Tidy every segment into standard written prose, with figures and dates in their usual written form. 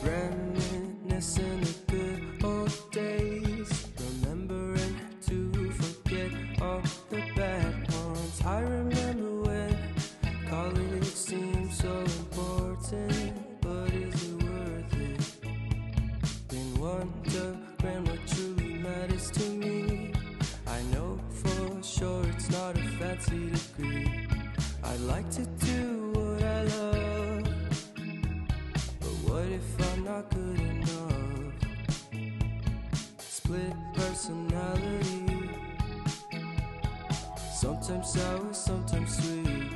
Reminiscing the good old days, remembering to forget all the bad ones. I remember when college seemed so important, but is it worth it? Been wondering what truly matters to me. I know for sure it's not a fancy degree. I'd like to do what I love, but what if I'm not good enough? Split personality, sometimes sour, sometimes sweet.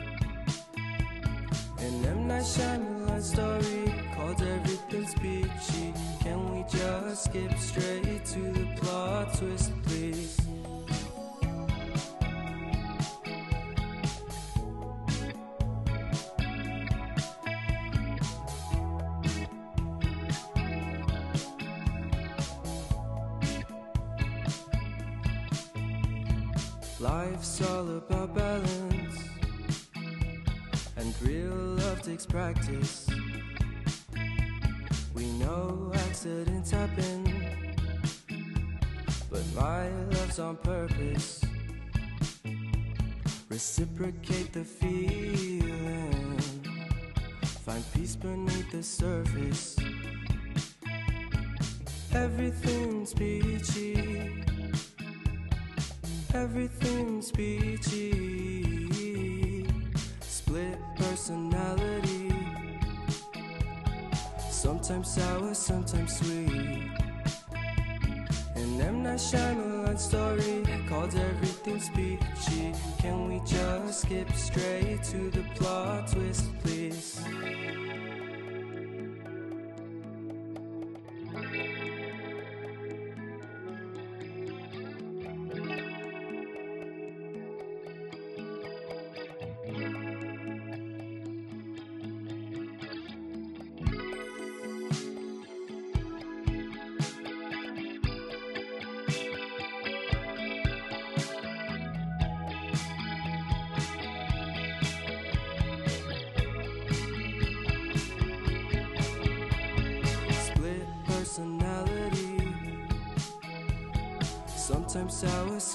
An M. Night Shyamalan story called Everything's Peachy. Can we just skip straight to the plot twist, please? Life's all about balance, and real love takes practice. We know accidents happen, but my love's on purpose. Reciprocate the feeling, find peace beneath the surface. Everything's peachy, everything's peachy. Split personality, sometimes sour, sometimes sweet. An M. Night Shyamalan story called Everything's Peachy. Can we just skip straight to the plot twist, please? Personality, sometimes sour, sometimes